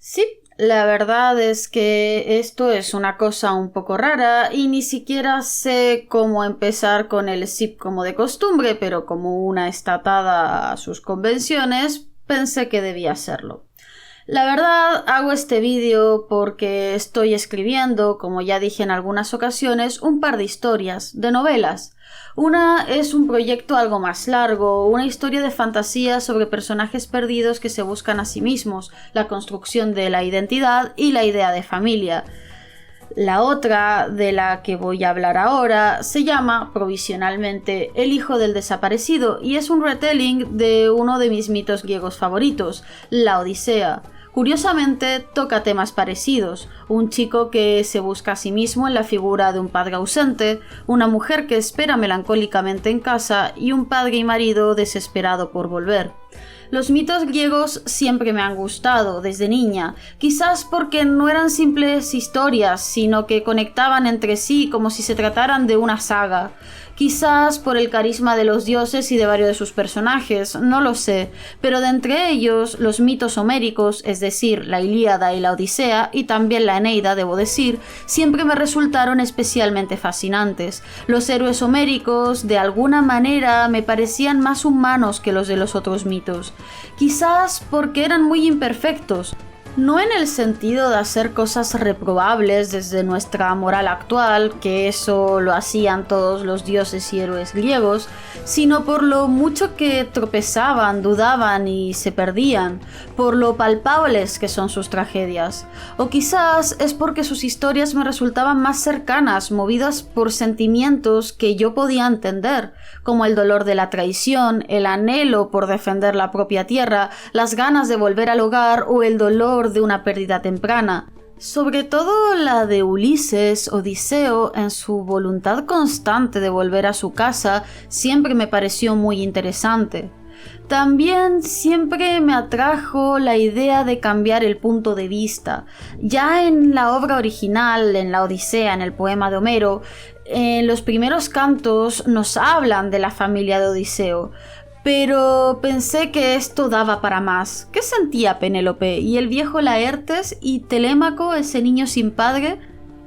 Sí, la verdad es que esto es una cosa un poco rara y ni siquiera sé cómo empezar con el SIP como de costumbre, pero como una está atada a sus convenciones, pensé que debía hacerlo. La verdad, hago este vídeo porque estoy escribiendo, como ya dije en algunas ocasiones, un par de historias, de novelas. Una es un proyecto algo más largo, una historia de fantasía sobre personajes perdidos que se buscan a sí mismos, la construcción de la identidad y la idea de familia. La otra, de la que voy a hablar ahora, se llama, provisionalmente, El hijo del desaparecido y es un retelling de uno de mis mitos griegos favoritos, la Odisea. Curiosamente, toca temas parecidos, un chico que se busca a sí mismo en la figura de un padre ausente, una mujer que espera melancólicamente en casa y un padre y marido desesperado por volver. Los mitos griegos siempre me han gustado desde niña, quizás porque no eran simples historias, sino que conectaban entre sí como si se trataran de una saga. Quizás por el carisma de los dioses y de varios de sus personajes, no lo sé, pero de entre ellos, los mitos homéricos, es decir, la Ilíada y la Odisea, y también la Eneida, debo decir, siempre me resultaron especialmente fascinantes. Los héroes homéricos, de alguna manera, me parecían más humanos que los de los otros mitos. Quizás porque eran muy imperfectos. No en el sentido de hacer cosas reprobables desde nuestra moral actual, que eso lo hacían todos los dioses y héroes griegos, sino por lo mucho que tropezaban, dudaban y se perdían, por lo palpables que son sus tragedias. O quizás es porque sus historias me resultaban más cercanas, movidas por sentimientos que yo podía entender, como el dolor de la traición, el anhelo por defender la propia tierra, las ganas de volver al hogar o el dolor de una pérdida temprana. Sobre todo la de Ulises, Odiseo, en su voluntad constante de volver a su casa, siempre me pareció muy interesante. También siempre me atrajo la idea de cambiar el punto de vista. Ya en la obra original, en la Odisea, en el poema de Homero, en los primeros cantos nos hablan de la familia de Odiseo, pero pensé que esto daba para más. ¿Qué sentía Penélope y el viejo Laertes y Telémaco, ese niño sin padre?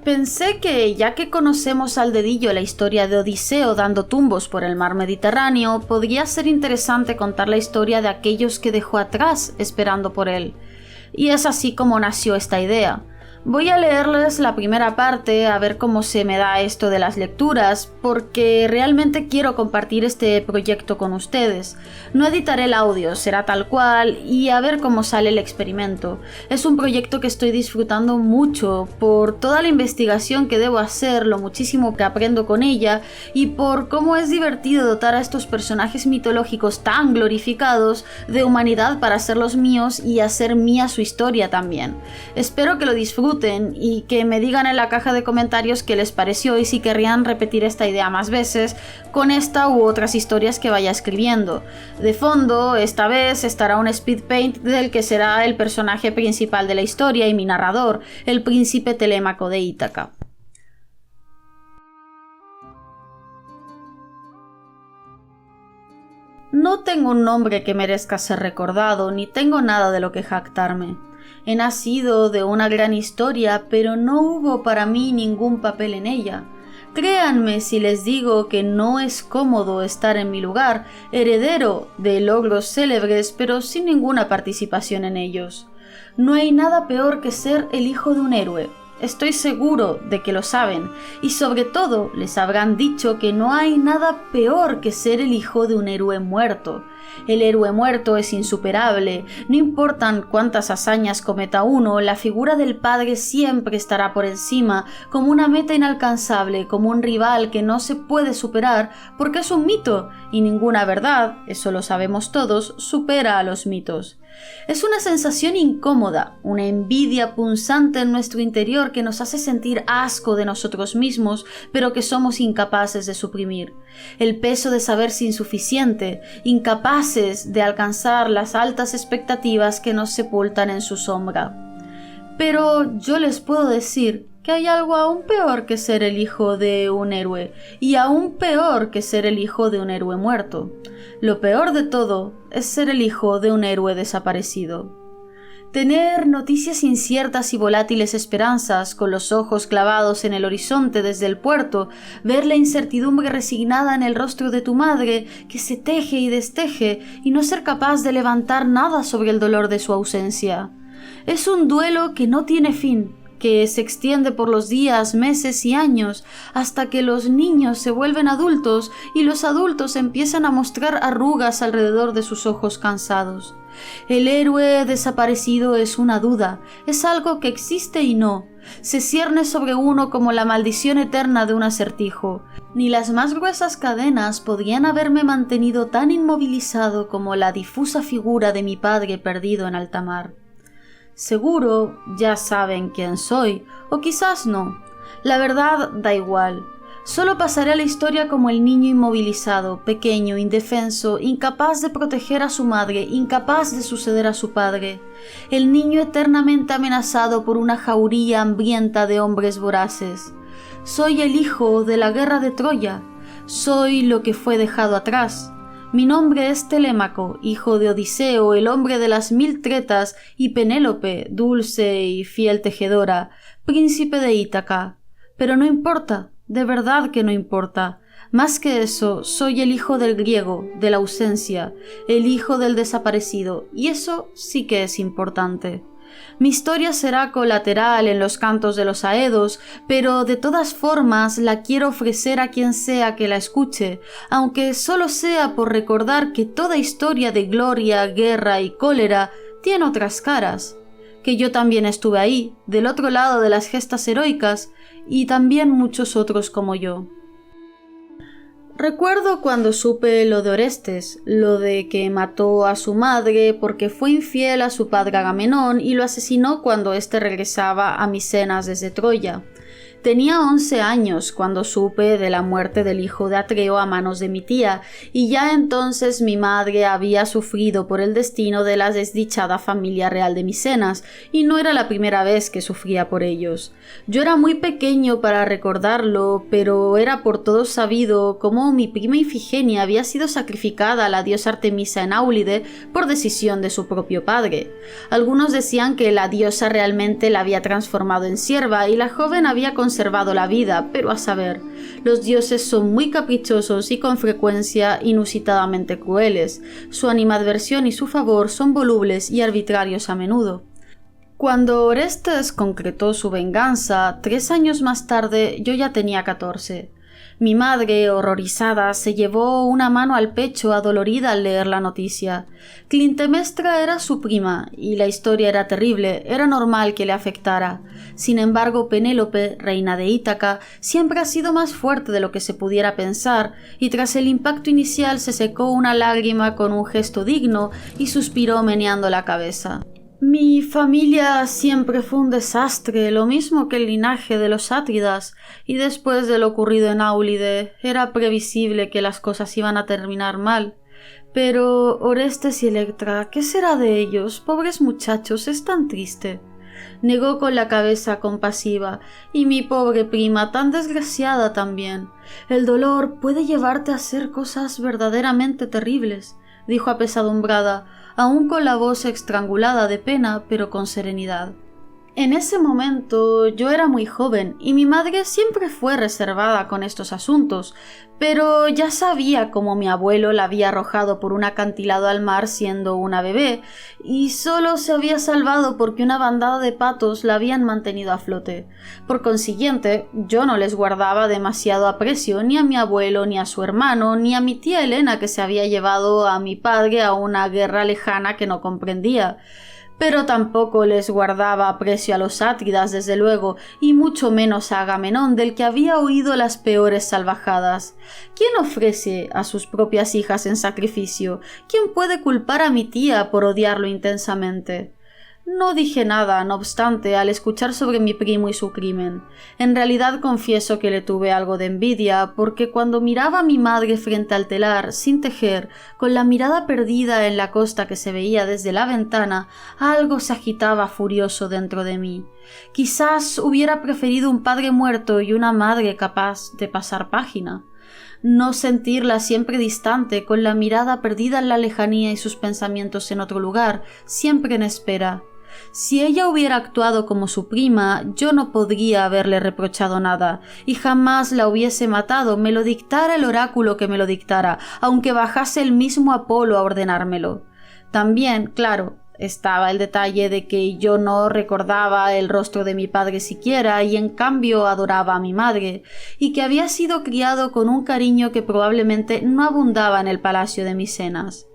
Pensé que, ya que conocemos al dedillo la historia de Odiseo dando tumbos por el mar Mediterráneo, podría ser interesante contar la historia de aquellos que dejó atrás esperando por él. Y es así como nació esta idea. Voy a leerles la primera parte a ver cómo se me da esto de las lecturas, porque realmente quiero compartir este proyecto con ustedes. No editaré el audio, será tal cual, y a ver cómo sale el experimento. Es un proyecto que estoy disfrutando mucho por toda la investigación que debo hacer, lo muchísimo que aprendo con ella, y por cómo es divertido dotar a estos personajes mitológicos tan glorificados de humanidad para hacerlos míos y hacer mía su historia también. Espero que lo disfruten y que me digan en la caja de comentarios qué les pareció y si querrían repetir esta idea más veces con esta u otras historias que vaya escribiendo. De fondo, esta vez estará un speed paint del que será el personaje principal de la historia y mi narrador, el príncipe Telémaco de Ítaca. No tengo un nombre que merezca ser recordado, ni tengo nada de lo que jactarme. He nacido de una gran historia, pero no hubo para mí ningún papel en ella. Créanme si les digo que no es cómodo estar en mi lugar, heredero de logros célebres, pero sin ninguna participación en ellos. No hay nada peor que ser el hijo de un héroe. Estoy seguro de que lo saben, y sobre todo les habrán dicho que no hay nada peor que ser el hijo de un héroe muerto. El héroe muerto es insuperable, no importan cuántas hazañas cometa uno, la figura del padre siempre estará por encima, como una meta inalcanzable, como un rival que no se puede superar, porque es un mito, y ninguna verdad, eso lo sabemos todos, supera a los mitos. Es una sensación incómoda, una envidia punzante en nuestro interior que nos hace sentir asco de nosotros mismos, pero que somos incapaces de suprimir. El peso de saberse insuficiente, incapaces de alcanzar las altas expectativas que nos sepultan en su sombra. Pero yo les puedo decir que hay algo aún peor que ser el hijo de un héroe, y aún peor que ser el hijo de un héroe muerto. Lo peor de todo es ser el hijo de un héroe desaparecido. Tener noticias inciertas y volátiles esperanzas, con los ojos clavados en el horizonte desde el puerto, ver la incertidumbre resignada en el rostro de tu madre, que se teje y desteje, y no ser capaz de levantar nada sobre el dolor de su ausencia. Es un duelo que no tiene fin, que se extiende por los días, meses y años, hasta que los niños se vuelven adultos y los adultos empiezan a mostrar arrugas alrededor de sus ojos cansados. El héroe desaparecido es una duda, es algo que existe y no. Se cierne sobre uno como la maldición eterna de un acertijo. Ni las más gruesas cadenas podrían haberme mantenido tan inmovilizado como la difusa figura de mi padre perdido en alta mar. Seguro ya saben quién soy, o quizás no. La verdad da igual. Solo pasaré a la historia como el niño inmovilizado, pequeño, indefenso, incapaz de proteger a su madre, incapaz de suceder a su padre. El niño eternamente amenazado por una jauría hambrienta de hombres voraces. Soy el hijo de la guerra de Troya. Soy lo que fue dejado atrás. Mi nombre es Telémaco, hijo de Odiseo, el hombre de las 1000 tretas, y Penélope, dulce y fiel tejedora, príncipe de Ítaca. Pero no importa, de verdad que no importa. Más que eso, soy el hijo del griego, de la ausencia, el hijo del desaparecido, y eso sí que es importante. Mi historia será colateral en los cantos de los Aedos, pero de todas formas la quiero ofrecer a quien sea que la escuche, aunque solo sea por recordar que toda historia de gloria, guerra y cólera tiene otras caras, que yo también estuve ahí, del otro lado de las gestas heroicas, y también muchos otros como yo. Recuerdo cuando supe lo de Orestes, lo de que mató a su madre porque fue infiel a su padre Agamenón y lo asesinó cuando éste regresaba a Micenas desde Troya. Tenía 11 años cuando supe de la muerte del hijo de Atreo a manos de mi tía, y ya entonces mi madre había sufrido por el destino de la desdichada familia real de Micenas, y no era la primera vez que sufría por ellos. Yo era muy pequeño para recordarlo, pero era por todos sabido cómo mi prima Ifigenia había sido sacrificada a la diosa Artemisa en Áulide por decisión de su propio padre. Algunos decían que la diosa realmente la había transformado en sierva y la joven había conservado la vida, pero a saber, los dioses son muy caprichosos y con frecuencia inusitadamente crueles. Su animadversión y su favor son volubles y arbitrarios a menudo. Cuando Orestes concretó su venganza, 3 años más tarde yo ya tenía 14. Mi madre, horrorizada, se llevó una mano al pecho adolorida al leer la noticia. Clitemnestra era su prima, y la historia era terrible, era normal que le afectara. Sin embargo, Penélope, reina de Ítaca, siempre ha sido más fuerte de lo que se pudiera pensar, y tras el impacto inicial se secó una lágrima con un gesto digno y suspiró meneando la cabeza. Mi familia siempre fue un desastre, lo mismo que el linaje de los Átridas, y después de lo ocurrido en Áulide, era previsible que las cosas iban a terminar mal. Pero Orestes y Electra, ¿qué será de ellos? Pobres muchachos, es tan triste. Negó con la cabeza compasiva, y mi pobre prima, tan desgraciada también. El dolor puede llevarte a hacer cosas verdaderamente terribles, dijo apesadumbrada, aún con la voz estrangulada de pena, pero con serenidad. En ese momento yo era muy joven y mi madre siempre fue reservada con estos asuntos, pero ya sabía cómo mi abuelo la había arrojado por un acantilado al mar siendo una bebé, y solo se había salvado porque una bandada de patos la habían mantenido a flote. Por consiguiente, yo no les guardaba demasiado aprecio ni a mi abuelo, ni a su hermano, ni a mi tía Helena, que se había llevado a mi padre a una guerra lejana que no comprendía. Pero tampoco les guardaba aprecio a los Átridas, desde luego, y mucho menos a Agamenón, del que había oído las peores salvajadas. ¿Quién ofrece a sus propias hijas en sacrificio? ¿Quién puede culpar a mi tía por odiarlo intensamente? No dije nada, no obstante, al escuchar sobre mi primo y su crimen. En realidad confieso que le tuve algo de envidia, porque cuando miraba a mi madre frente al telar, sin tejer, con la mirada perdida en la costa que se veía desde la ventana, algo se agitaba furioso dentro de mí. Quizás hubiera preferido un padre muerto y una madre capaz de pasar página. No sentirla siempre distante, con la mirada perdida en la lejanía y sus pensamientos en otro lugar, siempre en espera. Si ella hubiera actuado como su prima, yo no podría haberle reprochado nada, y jamás la hubiese matado, me lo dictara el oráculo que me lo dictara, aunque bajase el mismo Apolo a ordenármelo. También, claro, estaba el detalle de que yo no recordaba el rostro de mi padre siquiera y en cambio adoraba a mi madre, y que había sido criado con un cariño que probablemente no abundaba en el palacio de Micenas.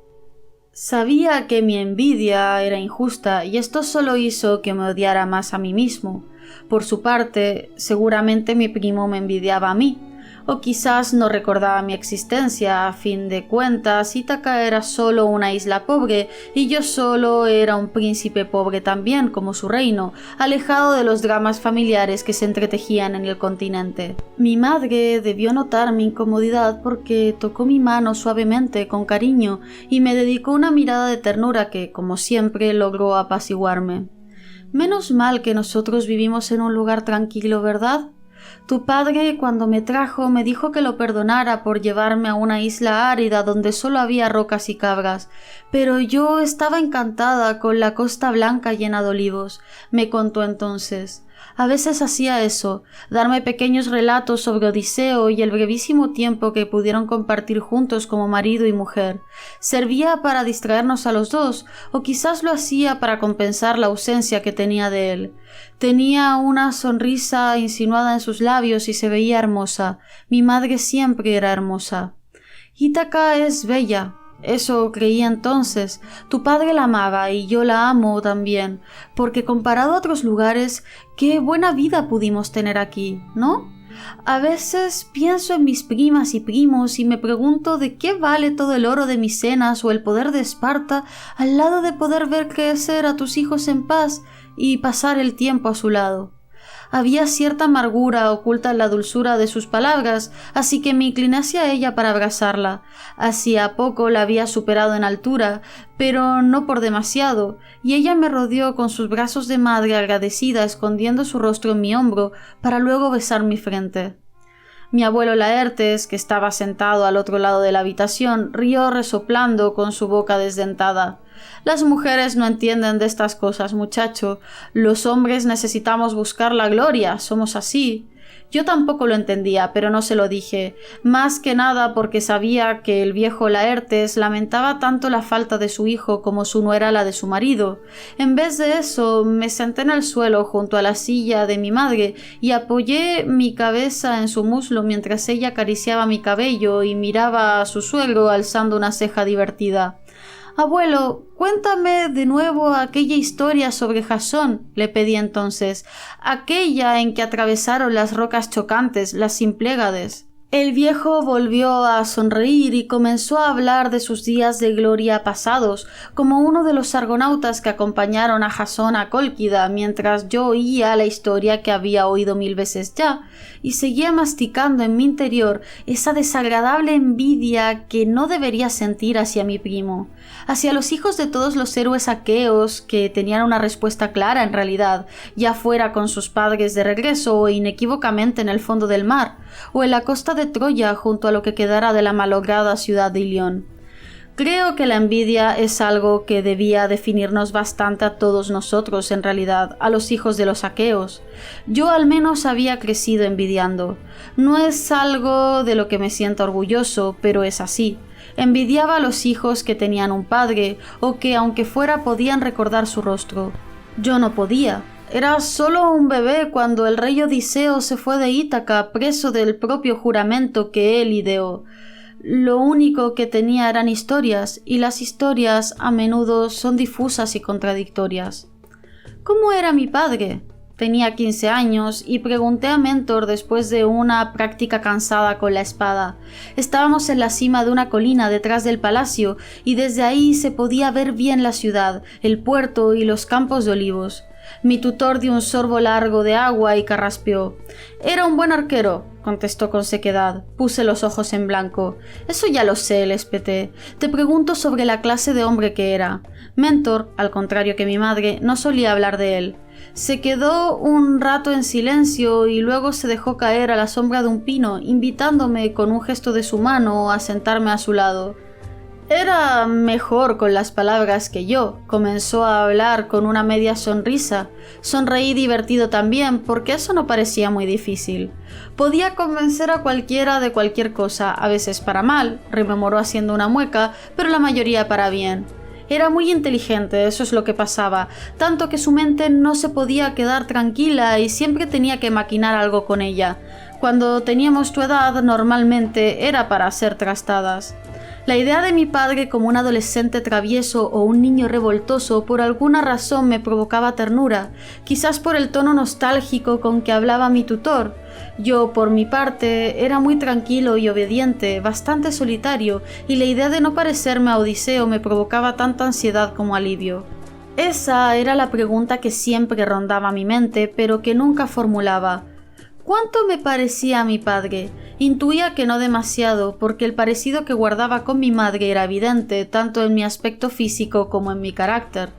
Sabía que mi envidia era injusta y esto solo hizo que me odiara más a mí mismo. Por su parte, seguramente mi primo me envidiaba a mí, o quizás no recordaba mi existencia. A fin de cuentas, Ítaca era solo una isla pobre y yo solo era un príncipe pobre también, como su reino, alejado de los dramas familiares que se entretejían en el continente. Mi madre debió notar mi incomodidad porque tocó mi mano suavemente, con cariño, y me dedicó una mirada de ternura que, como siempre, logró apaciguarme. Menos mal que nosotros vivimos en un lugar tranquilo, ¿verdad? Tu padre, cuando me trajo, me dijo que lo perdonara por llevarme a una isla árida donde solo había rocas y cabras, pero yo estaba encantada con la costa blanca llena de olivos, me contó entonces. A veces hacía eso, darme pequeños relatos sobre Odiseo y el brevísimo tiempo que pudieron compartir juntos como marido y mujer. Servía para distraernos a los dos, o quizás lo hacía para compensar la ausencia que tenía de él. Tenía una sonrisa insinuada en sus labios y se veía hermosa. Mi madre siempre era hermosa. Ítaca es bella. Eso creía entonces. Tu padre la amaba y yo la amo también, porque comparado a otros lugares, qué buena vida pudimos tener aquí, ¿no? A veces pienso en mis primas y primos y me pregunto de qué vale todo el oro de Micenas o el poder de Esparta al lado de poder ver crecer a tus hijos en paz y pasar el tiempo a su lado. Había cierta amargura oculta en la dulzura de sus palabras, así que me incliné hacia ella para abrazarla. Hacía poco la había superado en altura, pero no por demasiado, y ella me rodeó con sus brazos de madre agradecida, escondiendo su rostro en mi hombro, para luego besar mi frente. Mi abuelo Laertes, que estaba sentado al otro lado de la habitación, rió resoplando con su boca desdentada. Las mujeres no entienden de estas cosas, muchacho. Los hombres necesitamos buscar la gloria, somos así. Yo tampoco lo entendía, pero no se lo dije, más que nada porque sabía que el viejo Laertes lamentaba tanto la falta de su hijo como su nuera la de su marido. En vez de eso, me senté en el suelo junto a la silla de mi madre y apoyé mi cabeza en su muslo mientras ella acariciaba mi cabello y miraba a su suegro alzando una ceja divertida. «Abuelo, cuéntame de nuevo aquella historia sobre Jasón», le pedí entonces, «aquella en que atravesaron las rocas chocantes, las Symplegades». El viejo volvió a sonreír y comenzó a hablar de sus días de gloria pasados, como uno de los argonautas que acompañaron a Jasón a Cólquida, mientras yo oía la historia que había oído 1000 veces ya, y seguía masticando en mi interior esa desagradable envidia que no debería sentir hacia mi primo, hacia los hijos de todos los héroes aqueos que tenían una respuesta clara en realidad, ya fuera con sus padres de regreso o inequívocamente en el fondo del mar, o en la costa de Troya junto a lo que quedara de la malograda ciudad de Ilión. Creo que la envidia es algo que debía definirnos bastante a todos nosotros, en realidad, a los hijos de los aqueos. Yo al menos había crecido envidiando. No es algo de lo que me sienta orgulloso, pero es así. Envidiaba a los hijos que tenían un padre, o que aunque fuera podían recordar su rostro. Yo no podía. Era solo un bebé cuando el rey Odiseo se fue de Ítaca, preso del propio juramento que él ideó. Lo único que tenía eran historias, y las historias a menudo son difusas y contradictorias. ¿Cómo era mi padre? Tenía 15 años y pregunté a Mentor después de una práctica cansada con la espada. Estábamos en la cima de una colina detrás del palacio y desde ahí se podía ver bien la ciudad, el puerto y los campos de olivos. Mi tutor dio un sorbo largo de agua y carraspeó. «Era un buen arquero», contestó con sequedad. Puse los ojos en blanco. «Eso ya lo sé», le espeté. «Te pregunto sobre la clase de hombre que era». Mentor, al contrario que mi madre, no solía hablar de él. Se quedó un rato en silencio y luego se dejó caer a la sombra de un pino, invitándome con un gesto de su mano a sentarme a su lado. Era mejor con las palabras que yo. Comenzó a hablar con una media sonrisa. Sonreí divertido también, porque eso no parecía muy difícil. Podía convencer a cualquiera de cualquier cosa, a veces para mal, rememoró haciendo una mueca, pero la mayoría para bien. Era muy inteligente, eso es lo que pasaba, tanto que su mente no se podía quedar tranquila y siempre tenía que maquinar algo con ella. Cuando teníamos tu edad, normalmente era para hacer trastadas. La idea de mi padre como un adolescente travieso o un niño revoltoso por alguna razón me provocaba ternura, quizás por el tono nostálgico con que hablaba mi tutor. Yo, por mi parte, era muy tranquilo y obediente, bastante solitario, y la idea de no parecerme a Odiseo me provocaba tanta ansiedad como alivio. Esa era la pregunta que siempre rondaba mi mente, pero que nunca formulaba. ¿Cuánto me parecía a mi padre? Intuía que no demasiado, porque el parecido que guardaba con mi madre era evidente, tanto en mi aspecto físico como en mi carácter.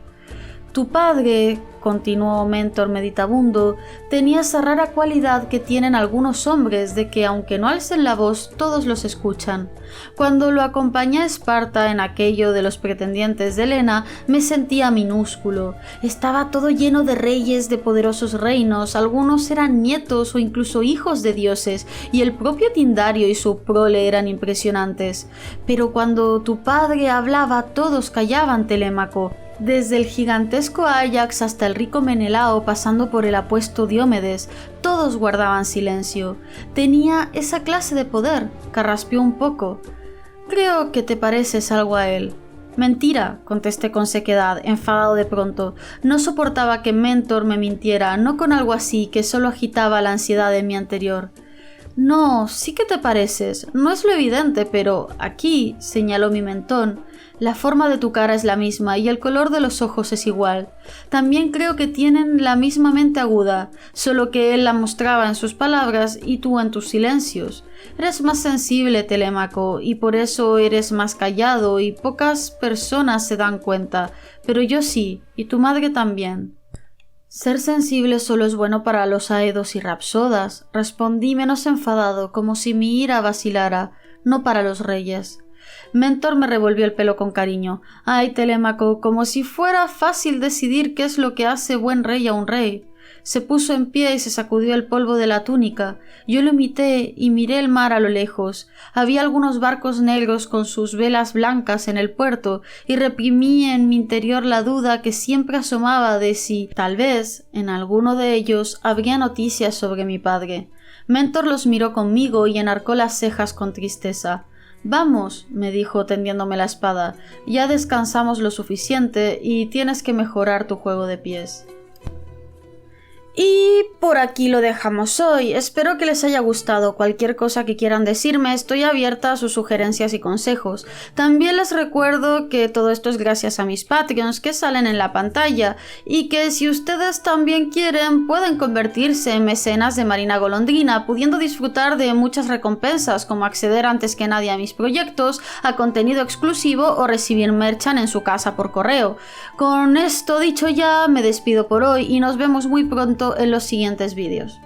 Tu padre, continuó Mentor meditabundo, tenía esa rara cualidad que tienen algunos hombres de que, aunque no alcen la voz, todos los escuchan. Cuando lo acompañé a Esparta en aquello de los pretendientes de Helena, me sentía minúsculo. Estaba todo lleno de reyes de poderosos reinos, algunos eran nietos o incluso hijos de dioses, y el propio Tindario y su prole eran impresionantes. Pero cuando tu padre hablaba, todos callaban, Telémaco. Desde el gigantesco Áyax hasta el rico Menelao, pasando por el apuesto Diomedes, todos guardaban silencio. Tenía esa clase de poder, carraspeó un poco. Creo que te pareces algo a él. Mentira, contesté con sequedad, enfadado de pronto. No soportaba que Mentor me mintiera, no con algo así que solo agitaba la ansiedad de mi anterior. No, sí que te pareces. No es lo evidente, pero aquí, señaló mi mentón, la forma de tu cara es la misma y el color de los ojos es igual. También creo que tienen la misma mente aguda, solo que él la mostraba en sus palabras y tú en tus silencios. Eres más sensible, Telémaco, y por eso eres más callado y pocas personas se dan cuenta, pero yo sí, y tu madre también. Ser sensible solo es bueno para los aedos y rapsodas, respondí menos enfadado, como si mi ira vacilara, no para los reyes. Mentor me revolvió el pelo con cariño. Ay, Telémaco, como si fuera fácil decidir qué es lo que hace buen rey a un rey. Se puso en pie y se sacudió el polvo de la túnica. Yo lo imité y miré el mar a lo lejos. Había algunos barcos negros con sus velas blancas en el puerto y reprimí en mi interior la duda que siempre asomaba de si, tal vez, en alguno de ellos habría noticias sobre mi padre. Mentor los miró conmigo y enarcó las cejas con tristeza. Vamos, me dijo tendiéndome la espada, ya descansamos lo suficiente y tienes que mejorar tu juego de pies. Y por aquí lo dejamos hoy. Espero que les haya gustado. Cualquier cosa que quieran decirme, estoy abierta a sus sugerencias y consejos. También les recuerdo que todo esto es gracias a mis Patreons que salen en la pantalla y que si ustedes también quieren pueden convertirse en mecenas de Marina Golondrina, pudiendo disfrutar de muchas recompensas como acceder antes que nadie a mis proyectos, a contenido exclusivo o recibir merchan en su casa por correo. Con esto dicho ya, me despido por hoy y nos vemos muy pronto en los siguientes vídeos.